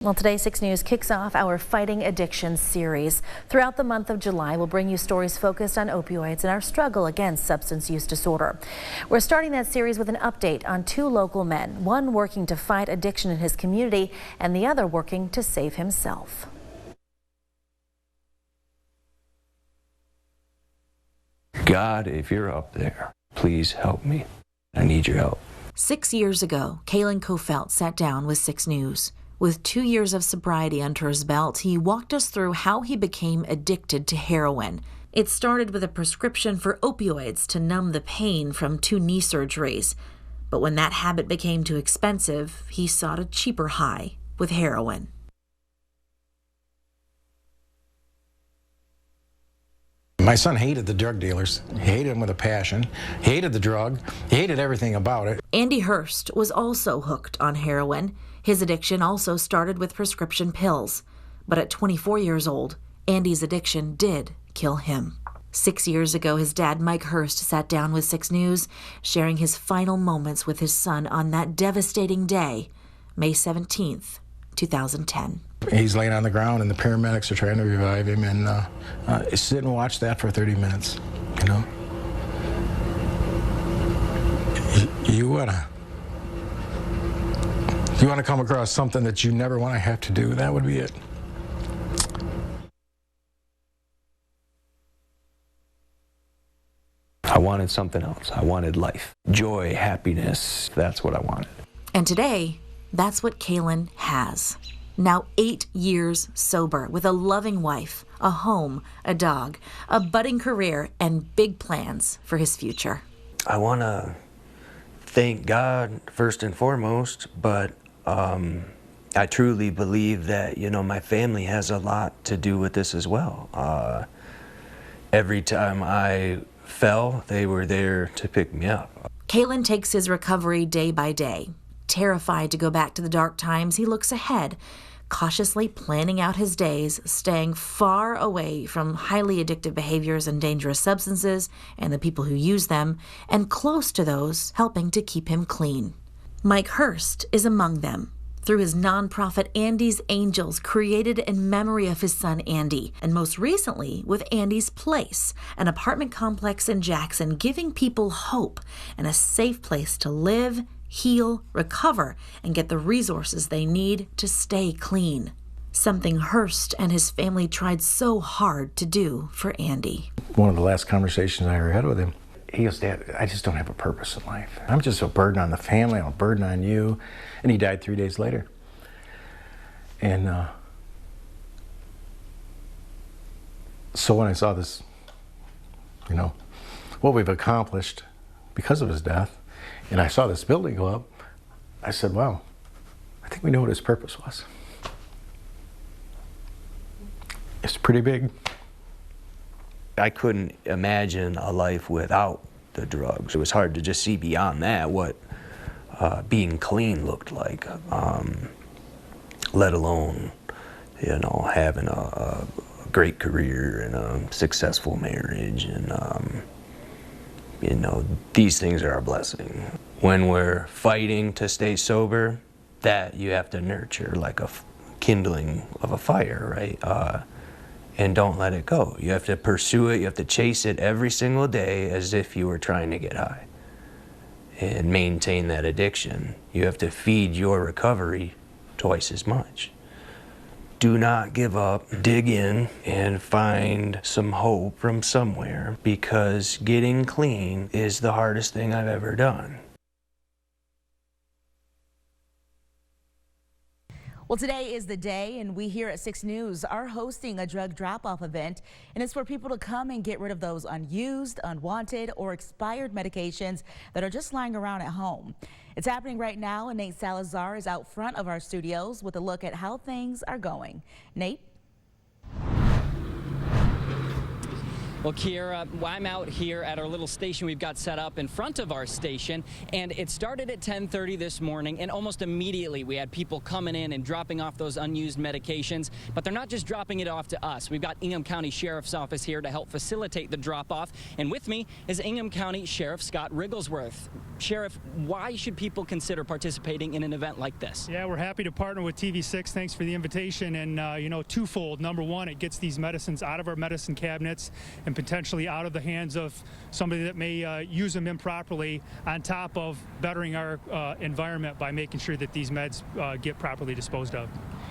Well, today 6 News kicks off our Fighting Addiction series. Throughout the month of July, we'll bring you stories focused on opioids and our struggle against substance use disorder. We're starting that series with an update on 2 local men, one working to fight addiction in his community and the other working to save himself. God, if you're up there, please help me. I need your help. 6 years ago, Kalen Kofelt sat down with 6 News. With 2 years of sobriety under his belt, he walked us through how he became addicted to heroin. It started with a prescription for opioids to numb the pain from 2 knee surgeries. But when that habit became too expensive, he sought a cheaper high with heroin. My son hated the drug dealers. He hated them with a passion. He hated the drug. He hated everything about it. Andy Hurst was also hooked on heroin. His addiction also started with prescription pills. But at 24 years old, Andy's addiction did kill him. 6 years ago, his dad, Mike Hurst, sat down with 6 News, sharing his final moments with his son on that devastating day, May 17th, 2010. He's laying on the ground and the paramedics are trying to revive him, and sit and watch that for 30 minutes, you know. You want to come across something that you never want to have to do, that would be it. I wanted something else. I wanted life, joy, happiness. That's what I wanted. And today, that's what Kalen has. Now 8 years sober, with a loving wife, a home, a dog, a budding career, and big plans for his future. I want to thank God first and foremost, but I truly believe that, my family has a lot to do with this as well. Every time I fell, they were there to pick me up. Kalen takes his recovery day by day. Terrified to go back to the dark times, he looks ahead, cautiously planning out his days, staying far away from highly addictive behaviors and dangerous substances and the people who use them, and close to those helping to keep him clean. Mike Hurst is among them, through his nonprofit Andy's Angels, created in memory of his son Andy, and most recently with Andy's Place, an apartment complex in Jackson, giving people hope and a safe place to live, heal, recover, and get the resources they need to stay clean. Something Hurst and his family tried so hard to do for Andy. One of the last conversations I ever had with him, he goes, "Dad, I just don't have a purpose in life. I'm just a burden on the family, I'm a burden on you." And he died 3 days later. And so when I saw this, what we've accomplished because of his death, and I saw this building go up, I said, wow, I think we know what his purpose was. It's pretty big. I couldn't imagine a life without the drugs. It was hard to just see beyond that what being clean looked like, let alone, having a great career and a successful marriage. And, these things are a blessing. When we're fighting to stay sober, that you have to nurture like a kindling of a fire, right? And don't let it go. You have to pursue it, you have to chase it every single day as if you were trying to get high. And maintain that addiction. You have to feed your recovery twice as much. Do not give up. Dig in and find some hope from somewhere, because getting clean is the hardest thing I've ever done. Well, today is the day, and we here at 6 News are hosting a drug drop-off event, and it's for people to come and get rid of those unused, unwanted, or expired medications that are just lying around at home. It's happening right now, and Nate Salazar is out front of our studios with a look at how things are going. Nate? Well, Kiera, I'm out here at our little station we've got set up in front of our station, and it started at 10:30 this morning, and almost immediately we had people coming in and dropping off those unused medications. But they're not just dropping it off to us. We've got Ingham County Sheriff's Office here to help facilitate the drop-off, and with me is Ingham County Sheriff Scott Rigglesworth. Sheriff, why should people consider participating in an event like this? Yeah, we're happy to partner with TV6. Thanks for the invitation. And, you know, twofold. Number one, it gets these medicines out of our medicine cabinets and potentially out of the hands of somebody that may use them improperly, on top of bettering our environment by making sure that these meds get properly disposed of.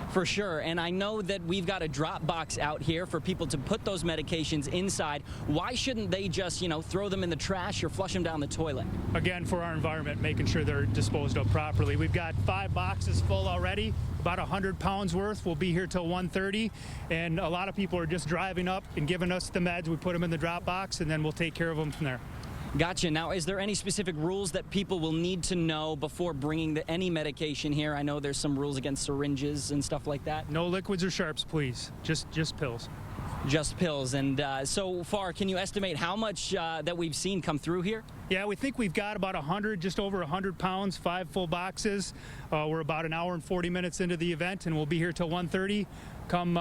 For sure, and I know that we've got a drop box out here for people to put those medications inside. Why shouldn't they just, you know, throw them in the trash or flush them down the toilet? Again, for our environment, making sure they're disposed of properly. We've got 5 boxes full already, about 100 pounds worth. We'll be here till 1:30, and a lot of people are just driving up and giving us the meds. We put them in the drop box, and then we'll take care of them from there. Gotcha. Now, is there any specific rules that people will need to know before bringing any medication here? I know there's some rules against syringes and stuff like that. No liquids or sharps, please. Just pills. Just pills. And so far, can you estimate how much that we've seen come through here? Yeah, we think we've got about 100, just over 100 pounds, 5 full boxes. We're about an hour and 40 minutes into the event, and we'll be here till 1:30, come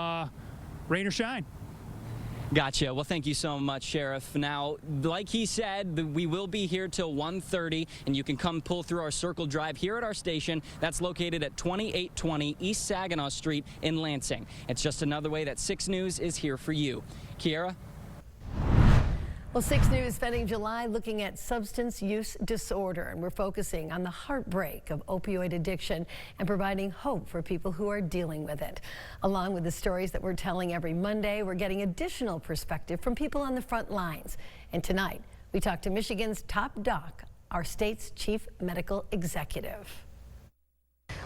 rain or shine. Gotcha. Well, thank you so much, Sheriff. Now, like he said, we will be here till 1:30, and you can come pull through our Circle Drive here at our station. That's located at 2820 East Saginaw Street in Lansing. It's just another way that 6 News is here for you. Kiera? Well, 6 News spending July looking at substance use disorder, and we're focusing on the heartbreak of opioid addiction and providing hope for people who are dealing with it. Along with the stories that we're telling every Monday, we're getting additional perspective from people on the front lines. And tonight, we talk to Michigan's top doc, our state's chief medical executive.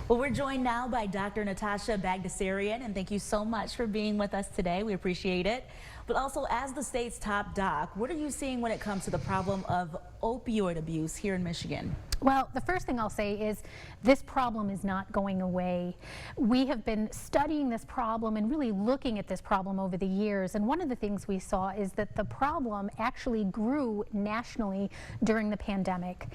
Well, we're joined now by Dr. Natasha Bagdasarian, and thank you so much for being with us today. We appreciate it. But also, as the state's top doc, what are you seeing when it comes to the problem of opioid abuse here in Michigan? Well, the first thing I'll say is this problem is not going away. We have been studying this problem and really looking at this problem over the years, and one of the things we saw is that the problem actually grew nationally during the pandemic.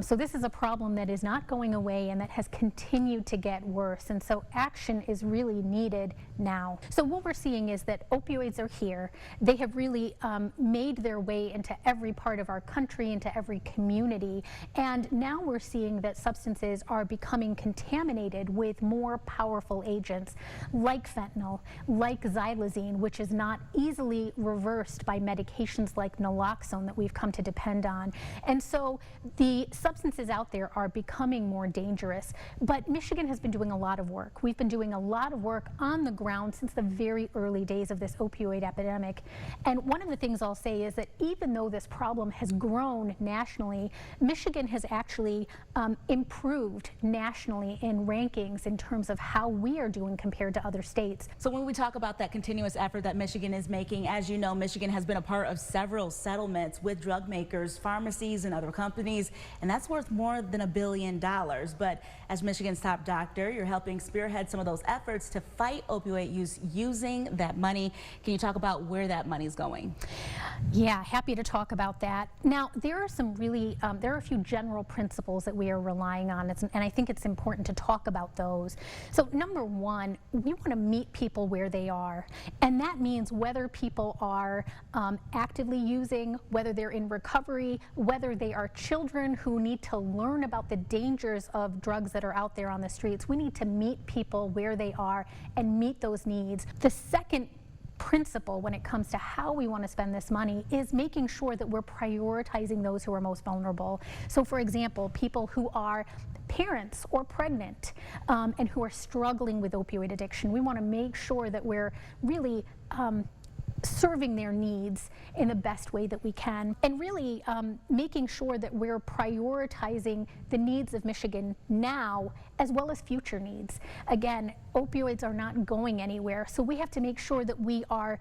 So this is a problem that is not going away and that has continued to get worse, and so action is really needed now. So what we're seeing is that opioids are here. They have really made their way into every part of our country, into every community, and now we're seeing that substances are becoming contaminated with more powerful agents like fentanyl, like xylazine, which is not easily reversed by medications like naloxone that we've come to depend on. And so the substances out there are becoming more dangerous. But Michigan has been doing a lot of work. We've been doing a lot of work on the ground since the very early days of this opioid epidemic. And one of the things I'll say is that even though this problem has grown nationally, Michigan has actually improved nationally in rankings in terms of how we are doing compared to other states. So when we talk about that continuous effort that Michigan is making, as you know, Michigan has been a part of several settlements with drug makers, pharmacies, and other companies, and that's worth more than $1 billion. But as Michigan's top doctor, you're helping spearhead some of those efforts to fight opioid use using that money. Can you talk about where that money is going? Yeah, happy to talk about that. Now, there are some really, there are a few general principles that we are relying on, and I think it's important to talk about those. So number one, we want to meet people where they are, and that means whether people are actively using, whether they're in recovery, whether they are children who need to learn about the dangers of drugs that are out there on the streets. We need to meet people where they are and meet those needs. The second principle when it comes to how we want to spend this money is making sure that we're prioritizing those who are most vulnerable. So for example, people who are parents or pregnant and who are struggling with opioid addiction. We want to make sure that we're really serving their needs in the best way that we can, and really making sure that we're prioritizing the needs of Michigan now as well as future needs. Again, opioids are not going anywhere, so we have to make sure that we are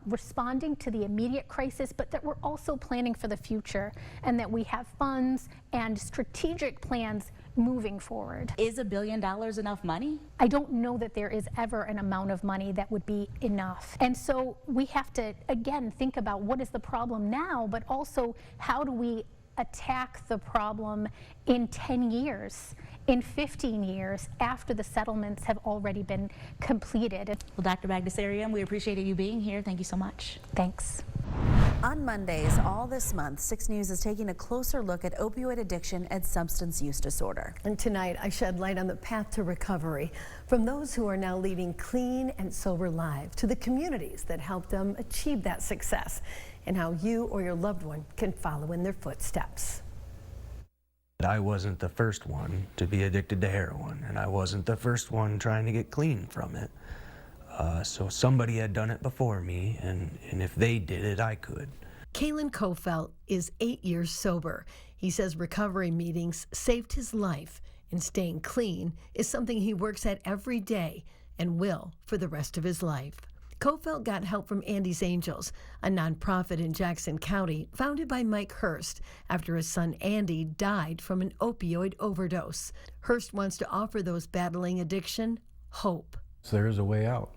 responding to the immediate crisis, but that we're also planning for the future, and that we have funds and strategic plans moving forward. Is $1 billion enough money? I don't know that there is ever an amount of money that would be enough. And so we have to, again, think about what is the problem now, but also how do we attack the problem in 10 years, in 15 years, after the settlements have already been completed. Well, Dr. Bagdasarian, we appreciated you being here. Thank you so much. Thanks. On Mondays, all this month, 6 News is taking a closer look at opioid addiction and substance use disorder. And tonight, I shed light on the path to recovery from those who are now leading clean and sober lives to the communities that help them achieve that success, and how you or your loved one can follow in their footsteps. I wasn't the first one to be addicted to heroin, and I wasn't the first one trying to get clean from it. So somebody had done it before me, and if they did it, I could. Kalen Kofelt is 8 years sober. He says recovery meetings saved his life, and staying clean is something he works at every day and will for the rest of his life. Kofelt got help from Andy's Angels, a nonprofit in Jackson County founded by Mike Hurst after his son Andy died from an opioid overdose. Hurst wants to offer those battling addiction hope. So there is a way out,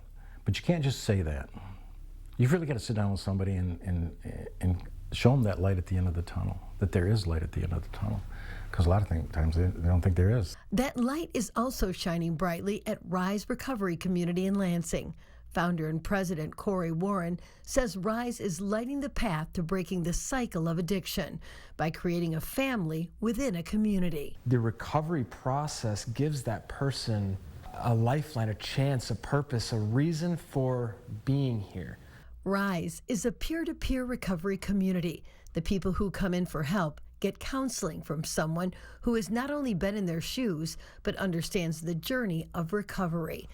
but you can't just say that. You've really got to sit down with somebody and show them that light at the end of the tunnel, that there is light at the end of the tunnel, because a lot of times they don't think there is. That light is also shining brightly at Rise Recovery Community in Lansing. Founder and president Corey Warren says Rise is lighting the path to breaking the cycle of addiction by creating a family within a community. The recovery process gives that person a lifeline, a chance, a purpose, a reason for being here. Rise is a peer-to-peer recovery community. The people who come in for help get counseling from someone who has not only been in their shoes, but understands the journey of recovery.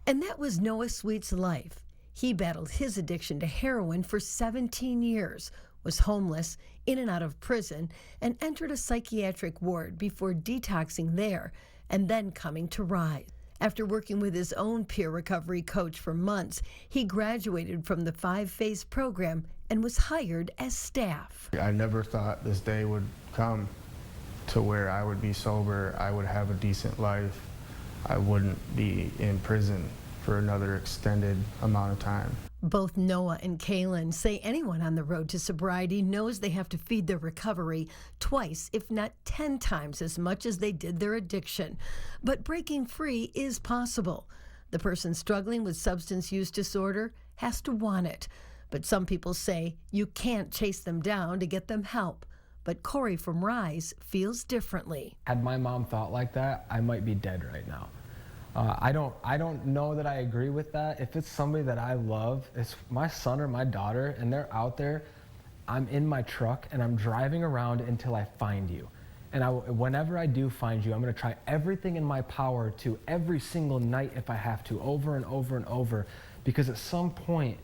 And that was Noah Sweet's life. He battled his addiction to heroin for 17 years, was homeless, in and out of prison, and entered a psychiatric ward before detoxing there and then coming to Rise. After working with his own peer recovery coach for months, he graduated from the 5-phase program and was hired as staff. I never thought this day would come to where I would be sober, I would have a decent life, I wouldn't be in prison for another extended amount of time. Both Noah and Kaylin say anyone on the road to sobriety knows they have to feed their recovery twice, if not 10 times as much as they did their addiction. But breaking free is possible. The person struggling with substance use disorder has to want it. But some people say you can't chase them down to get them help. But Corey from Rise feels differently. Had my mom thought like that, I might be dead right now. I don't know that I agree with that. If it's somebody that I love, it's my son or my daughter, and they're out there, I'm in my truck and I'm driving around until I find you. And whenever I do find you, I'm gonna try everything in my power to every single night if I have to, over and over and over, because at some point,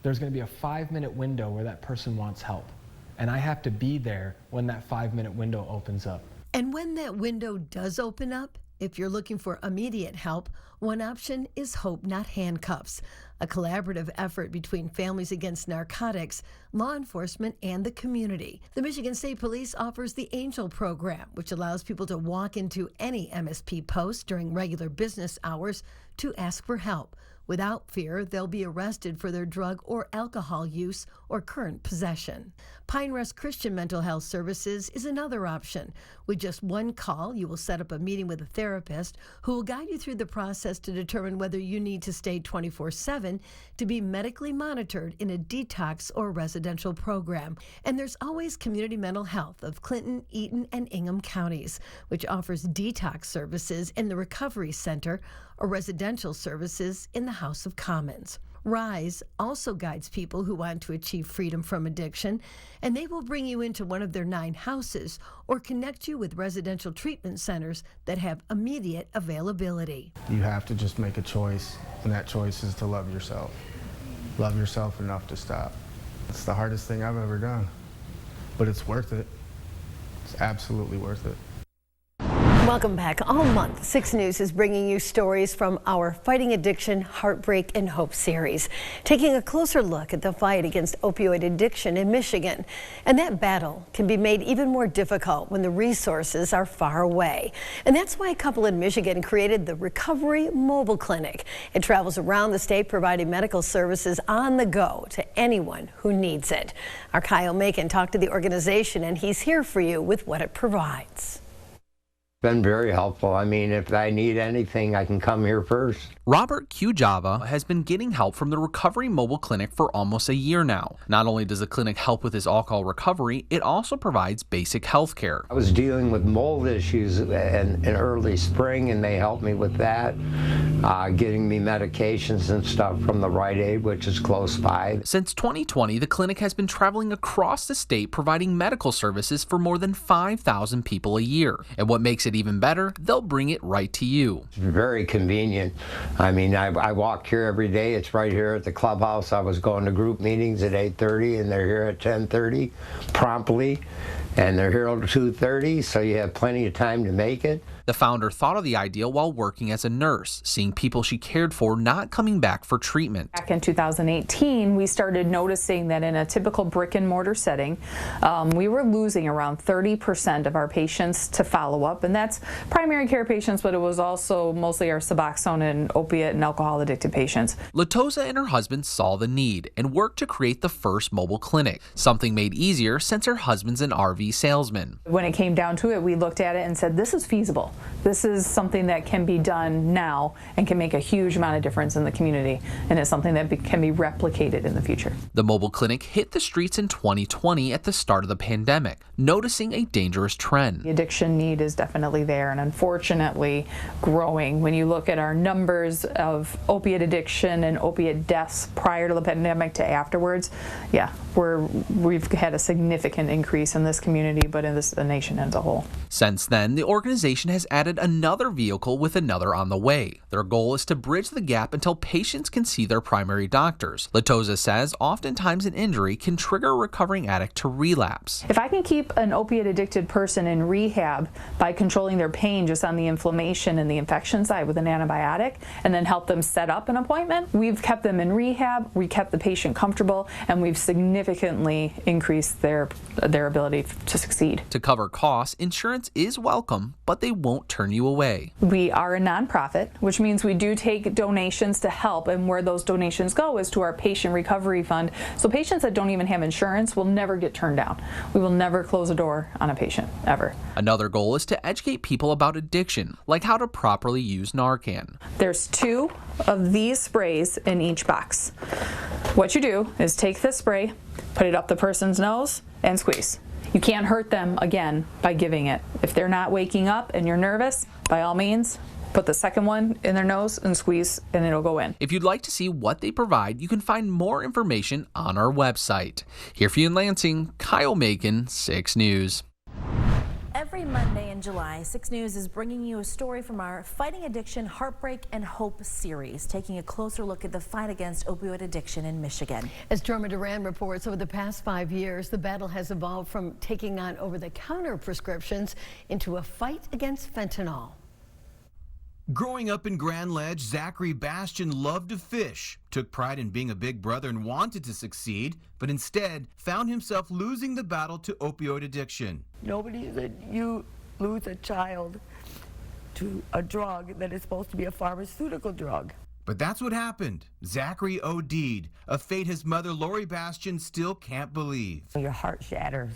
there's gonna be a 5-minute window where that person wants help. And I have to be there when that 5-minute window opens up. And when that window does open up, if you're looking for immediate help, one option is Hope Not Handcuffs, a collaborative effort between Families Against Narcotics, law enforcement, and the community. The Michigan State Police offers the Angel program, which allows people to walk into any MSP post during regular business hours to ask for help. Without fear, they'll be arrested for their drug or alcohol use or current possession. Pine Rest Christian Mental Health Services is another option. With just one call, you will set up a meeting with a therapist who will guide you through the process to determine whether you need to stay 24/7 to be medically monitored in a detox or residential program. And there's always Community Mental Health of Clinton, Eaton, and Ingham counties, which offers detox services in the Recovery Center or residential services in the House of Commons. Rise also guides people who want to achieve freedom from addiction, and they will bring you into one of their 9 houses or connect you with residential treatment centers that have immediate availability. You have to just make a choice, and that choice is to love yourself. Love yourself enough to stop. It's the hardest thing I've ever done, but it's worth it. It's absolutely worth it. Welcome back. All month, 6 News is bringing you stories from our Fighting Addiction, Heartbreak, and Hope series, taking a closer look at the fight against opioid addiction in Michigan. And that battle can be made even more difficult when the resources are far away. And that's why a couple in Michigan created the Recovery Mobile Clinic. It travels around the state providing medical services on the go to anyone who needs it. Our Kyle Macon talked to the organization, and he's here for you with what it provides. Been very helpful. I mean, if I need anything, I can come here first. Robert Q. Java has been getting help from the Recovery Mobile Clinic for almost a year now. Not only does the clinic help with his alcohol recovery, it also provides basic health care. I was dealing with mold issues in early spring, and they helped me with that, getting me medications and stuff from the Rite Aid, which is close by. Since 2020, the clinic has been traveling across the state providing medical services for more than 5,000 people a year. And what makes it even better, they'll bring it right to you. It's very convenient. I mean, I walk here every day. It's right here at the clubhouse. I was going to group meetings at 8:30, and they're here at 10:30 promptly, and they're here till 2:30, so you have plenty of time to make it. The founder thought of the idea while working as a nurse, seeing people she cared for not coming back for treatment. Back in 2018, we started noticing that in a typical brick and mortar setting, we were losing around 30% of our patients to follow-up, and that's primary care patients, but it was also mostly our Suboxone and opiate and alcohol addicted patients. Latosa and her husband saw the need and worked to create the first mobile clinic, something made easier since her husband's an RV salesman. When it came down to it, we looked at it and said, this is feasible. This is something that can be done now and can make a huge amount of difference in the community, and it's something that can be replicated in the future. The mobile clinic hit the streets in 2020 at the start of the pandemic, noticing a dangerous trend. The addiction need is definitely there and unfortunately growing. When you look at our numbers of opiate addiction and opiate deaths prior to the pandemic to afterwards, yeah, we've had a significant increase in this community, but in the nation as a whole. Since then, the organization has added another vehicle with another on the way. Their goal is to bridge the gap until patients can see their primary doctors. Latosa says oftentimes an injury can trigger a recovering addict to relapse. If I can keep an opiate addicted person in rehab by controlling their pain just on the inflammation and the infection side with an antibiotic, and then help them set up an appointment, we've kept them in rehab, we kept the patient comfortable, and we've significantly increased their ability to succeed. To cover costs, insurance is welcome, but they won't turn you away. We are a nonprofit, which means we do take donations to help, and where those donations go is to our patient recovery fund. So patients that don't even have insurance will never get turned down. We will never close a door on a patient, ever. Another goal is to educate people about addiction, like how to properly use Narcan. There's 2 of these sprays in each box. What you do is take this spray, put it up the person's nose, and squeeze. You can't hurt them again by giving it. If they're not waking up and you're nervous, by all means, put the second one in their nose and squeeze, and it'll go in. If you'd like to see what they provide, you can find more information on our website. Here for you in Lansing, Kyle Macon, 6 News. Every Monday in July, 6 News is bringing you a story from our Fighting Addiction, Heartbreak, and Hope series, taking a closer look at the fight against opioid addiction in Michigan. As Jorma Duran reports, over the past 5 years, the battle has evolved from taking on over-the-counter prescriptions into a fight against fentanyl. Growing up in Grand Ledge, Zachary Bastian loved to fish, took pride in being a big brother and wanted to succeed, but instead found himself losing the battle to opioid addiction. Nobody said you lose a child to a drug that is supposed to be a pharmaceutical drug. But that's what happened. Zachary OD'd, a fate his mother, Lori Bastian, still can't believe. Your heart shatters,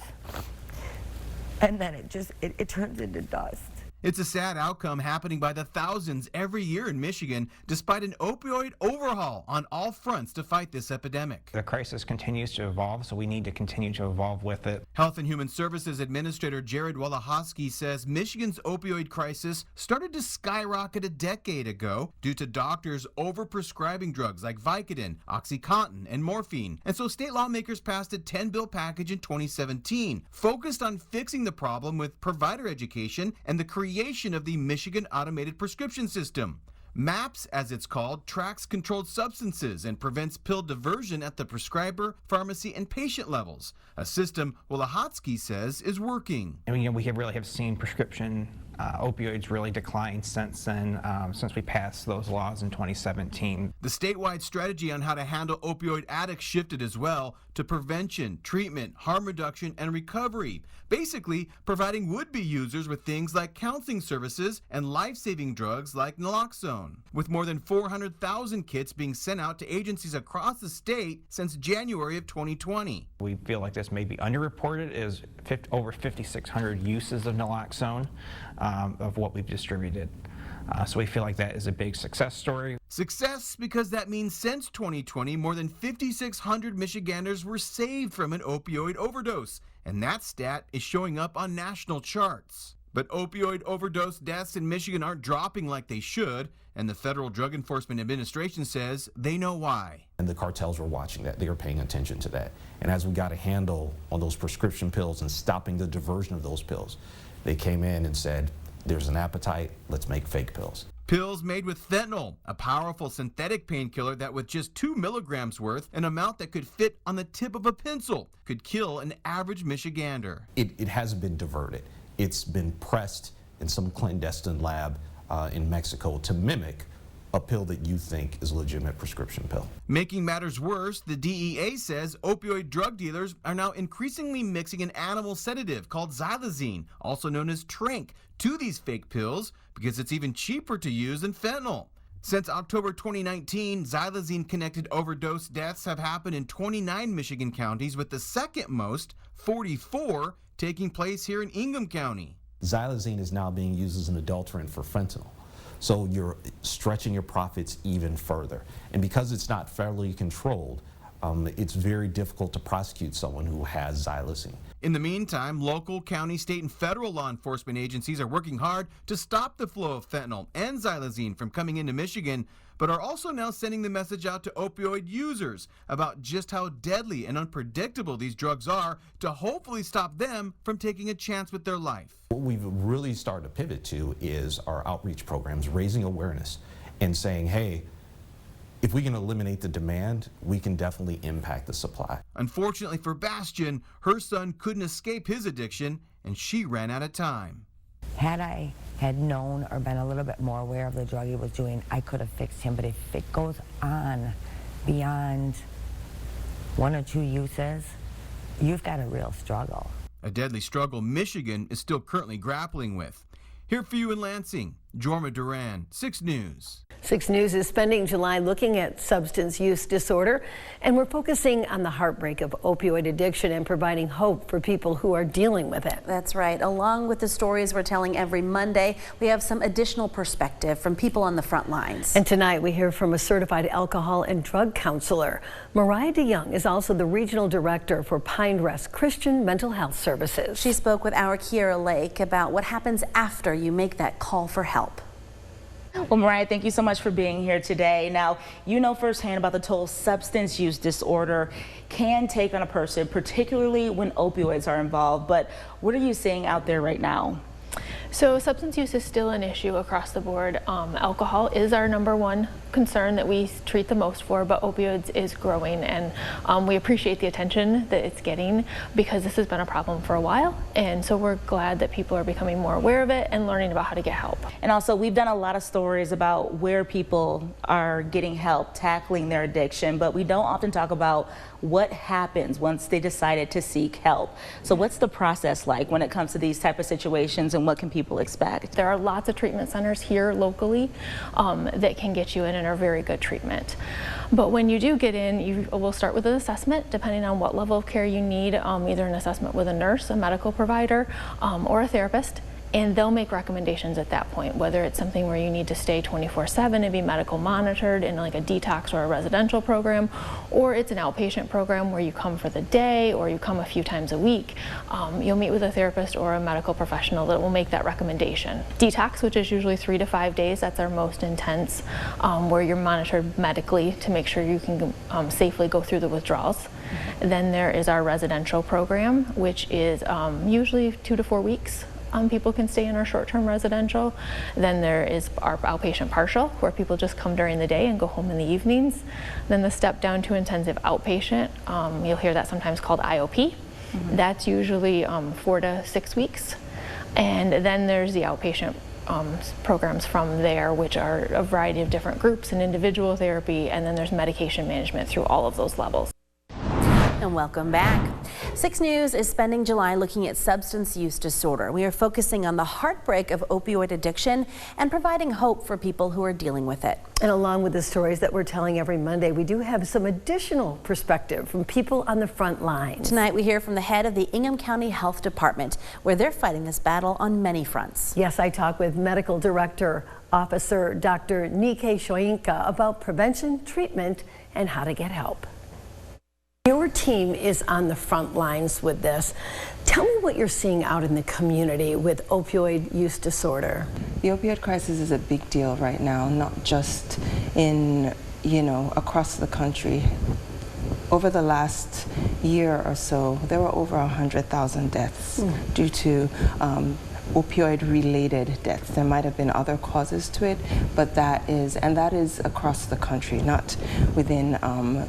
and then it turns into dust. It's a sad outcome happening by the thousands every year in Michigan, despite an opioid overhaul on all fronts to fight this epidemic. The crisis continues to evolve, so we need to continue to evolve with it. Health and Human Services Administrator Jared Wlns says Michigan's opioid crisis started to skyrocket a decade ago due to doctors overprescribing drugs like Vicodin, OxyContin, and morphine. And so state lawmakers passed a 10-bill package in 2017, focused on fixing the problem with provider education and the creation of the Michigan Automated Prescription System. MAPS, as it's called, tracks controlled substances and prevents pill diversion at the prescriber, pharmacy, and patient levels. A system Wlns says is working. And we really have seen prescription Opioids really declined since then, since we passed those laws in 2017. The statewide strategy on how to handle opioid addicts shifted as well to prevention, treatment, harm reduction, and recovery. Basically, providing would-be users with things like counseling services and life-saving drugs like naloxone. With more than 400,000 kits being sent out to agencies across the state since January of 2020. We feel like this may be underreported, is over 5,600 uses of naloxone of what we've distributed. So we feel like that is a big success story. Success because that means since 2020, more than 5,600 Michiganders were saved from an opioid overdose, and that stat is showing up on national charts. But opioid overdose deaths in Michigan aren't dropping like they should, and the Federal Drug Enforcement Administration says they know why. And the cartels were watching that. They were paying attention to that. And as we got a handle on those prescription pills and stopping the diversion of those pills, they came in and said, there's an appetite, let's make fake pills. Pills made with fentanyl, a powerful synthetic painkiller that with just 2 milligrams worth, an amount that could fit on the tip of a pencil, could kill an average Michigander. It hasn't been diverted. It's been pressed in some clandestine lab in Mexico to mimic a pill that you think is a legitimate prescription pill. Making matters worse, the DEA says opioid drug dealers are now increasingly mixing an animal sedative called xylazine, also known as Trink, to these fake pills because it's even cheaper to use than fentanyl. Since October 2019, xylazine-connected overdose deaths have happened in 29 Michigan counties, with the second most, 44, taking place here in Ingham County. Xylazine is now being used as an adulterant for fentanyl. So you're stretching your profits even further. And because it's not federally controlled, it's very difficult to prosecute someone who has xylazine. In the meantime, local, county, state, and federal law enforcement agencies are working hard to stop the flow of fentanyl and xylazine from coming into Michigan, but are also now sending the message out to opioid users about just how deadly and unpredictable these drugs are to hopefully stop them from taking a chance with their life. What we've really started to pivot to is our outreach programs, raising awareness and saying, hey, if we can eliminate the demand, we can definitely impact the supply. Unfortunately for Bastian, her son couldn't escape his addiction, and she ran out of time. Had I had known or been a little bit more aware of the drug he was doing, I could have fixed him. But if it goes on beyond 1 or 2 uses, you've got a real struggle. A deadly struggle Michigan is still currently grappling with. Here for you in Lansing, Jorma Duran, 6 News. 6 News is spending July looking at substance use disorder, and we're focusing on the heartbreak of opioid addiction and providing hope for people who are dealing with it. That's right. Along with the stories we're telling every Monday, we have some additional perspective from people on the front lines. And tonight we hear from a certified alcohol and drug counselor. Mariah DeYoung is also the regional director for Pine Rest Christian Mental Health Services. She spoke with our Kiera Lake about what happens after you make that call for help. Well, Mariah, thank you so much for being here today. Now, you know firsthand about the toll substance use disorder can take on a person, particularly when opioids are involved. But what are you seeing out there right now? So substance use is still an issue across the board. Alcohol is our #1 concern that we treat the most for, but opioids is growing, and we appreciate the attention that it's getting because this has been a problem for a while, and so we're glad that people are becoming more aware of it and learning about how to get help. And also, we've done a lot of stories about where people are getting help, tackling their addiction, but we don't often talk about what happens once they decided to seek help. So what's the process like when it comes to these type of situations, and what can people expect? There are lots of treatment centers here locally that can get you in and are very good treatment. But when you do get in, you will start with an assessment depending on what level of care you need, either an assessment with a nurse, a medical provider, or a therapist. And they'll make recommendations at that point, whether it's something where you need to stay 24/7 and be medical monitored in like a detox or a residential program, or it's an outpatient program where you come for the day or you come a few times a week. You'll meet with a therapist or a medical professional that will make that recommendation. Detox, which is usually 3 to 5 days, that's our most intense, where you're monitored medically to make sure you can safely go through the withdrawals. Then there is our residential program, which is usually 2 to 4 weeks. People can stay in our short-term residential. Then there is our outpatient partial, where people just come during the day and go home in the evenings. Then the step down to intensive outpatient, you'll hear that sometimes called IOP. That's usually 4 to 6 weeks. And then there's the outpatient programs from there, which are a variety of different groups and individual therapy, and then there's medication management through all of those levels. And welcome back. 6 News is spending July looking at substance use disorder. We are focusing on the heartbreak of opioid addiction and providing hope for people who are dealing with it. And along with the stories that we're telling every Monday, we do have some additional perspective from people on the front lines. Tonight we hear from the head of the Ingham County Health Department, where they're fighting this battle on many fronts. Yes, I talk with Medical Director Officer Dr. Nike Shoyinka about prevention, treatment, and how to get help. Your team is on the front lines with this. Tell me what you're seeing out in the community with opioid use disorder. The opioid crisis is a big deal right now, not just in, across the country. Over the last year or so, there were over 100,000 deaths due to opioid-related deaths. There might have been other causes to it, but that is across the country, not within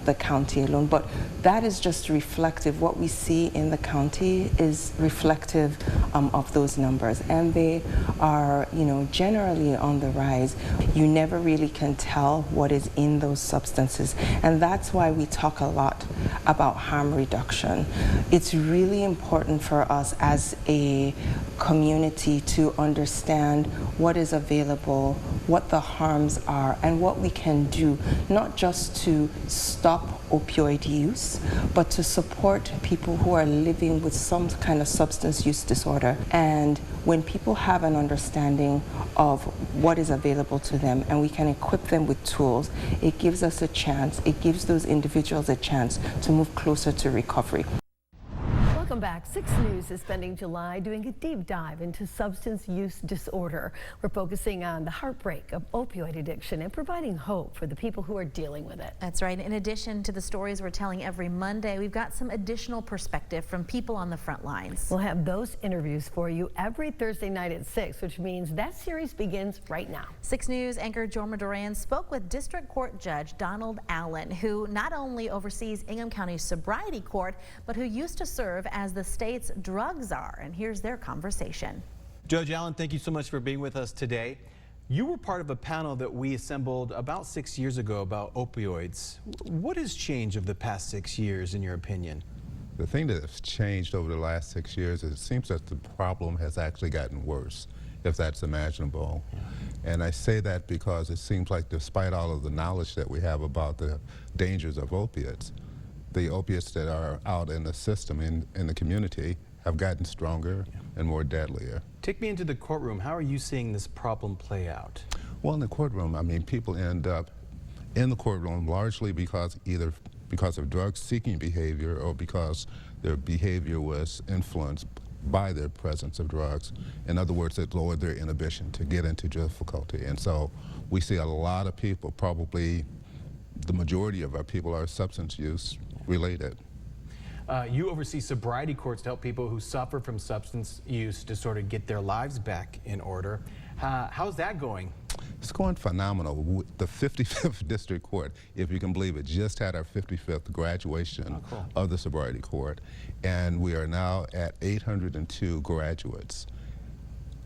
the county alone. But that is just reflective. What we see in the county is reflective of those numbers, and they are, generally on the rise. You never really can tell what is in those substances, and that's why we talk a lot about harm reduction. It's really important for us as a community to understand what is available, what the harms are, and what we can do, not just to stop opioid use, but to support people who are living with some kind of substance use disorder. And when people have an understanding of what is available to them and we can equip them with tools, it gives us a chance, it gives those individuals a chance to move closer to recovery. Welcome back. 6 News is spending July doing a deep dive into substance use disorder. We're focusing on the heartbreak of opioid addiction and providing hope for the people who are dealing with it. That's right. In addition to the stories we're telling every Monday, we've got some additional perspective from people on the front lines. We'll have those interviews for you every Thursday night at 6, which means that series begins right now. 6 News anchor Jorma Duran spoke with District Court Judge Donald Allen, who not only oversees Ingham County Sobriety Court, but who used to serve as the state's drug czar. And here's their conversation. Judge Allen, thank you so much for being with us today. You were part of a panel that we assembled about 6 years ago about opioids. What has changed over the past 6 years, in your opinion? The thing that has changed over the last 6 years is it seems that the problem has actually gotten worse, if that's imaginable. And I say that because it seems like despite all of the knowledge that we have about the dangers of opiates, the opiates that are out in the system, in the community, have gotten stronger and more deadlier. Take me into the courtroom. How are you seeing this problem play out? Well, in the courtroom, I mean, people end up in the courtroom largely because either because of drug-seeking behavior or because their behavior was influenced by their presence of drugs. In other words, it lowered their inhibition to get into difficulty. And so we see a lot of people, probably the majority of our people are substance use related. You oversee sobriety courts to help people who suffer from substance use disorder get their lives back in order. How's that going? It's going phenomenal. The 55th District Court, if you can believe it, just had our 55th graduation of the sobriety court, and we are now at 802 graduates.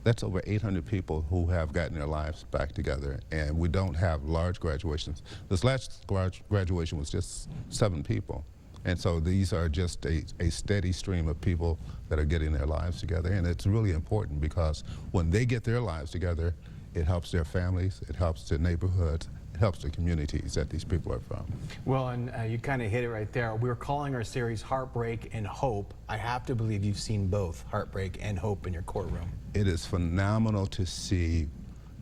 That's over 800 people who have gotten their lives back together, and we don't have large graduations. This last graduation was just 7 people. And so these are just a steady stream of people that are getting their lives together. And it's really important because when they get their lives together, it helps their families, it helps the neighborhoods, it helps the communities that these people are from. Well, and you kind of hit it right there. We're calling our series Heartbreak and Hope. I have to believe you've seen both heartbreak and hope in your courtroom. It is phenomenal to see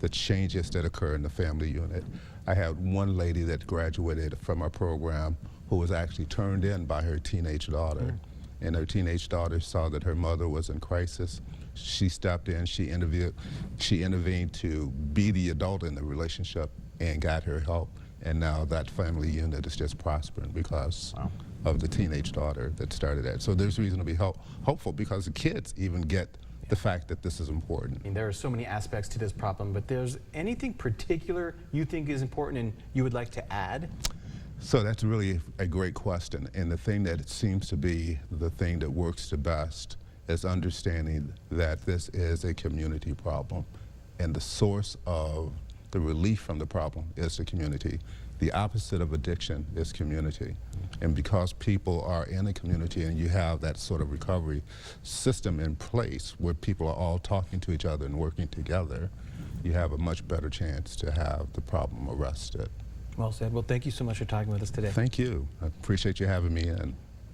the changes that occur in the family unit. I had one lady that graduated from our program who was actually turned in by her teenage daughter. And her teenage daughter saw that her mother was in crisis. She stepped in, she intervened to be the adult in the relationship and got her help. And now that family unit is just prospering because of the teenage daughter that started that. So there's reason to be hopeful because the kids even get the fact that this is important. I mean, there are so many aspects to this problem, but there's anything particular you think is important and you would like to add? So that's really a great question, and the thing that it seems to be the thing that works the best is understanding that this is a community problem, and the source of the relief from the problem is the community. The opposite of addiction is community. And because people are in a community and you have that sort of recovery system in place where people are all talking to each other and working together, you have a much better chance to have the problem arrested. Well said. Well, thank you so much for talking with us today. Thank you. I appreciate you having me in.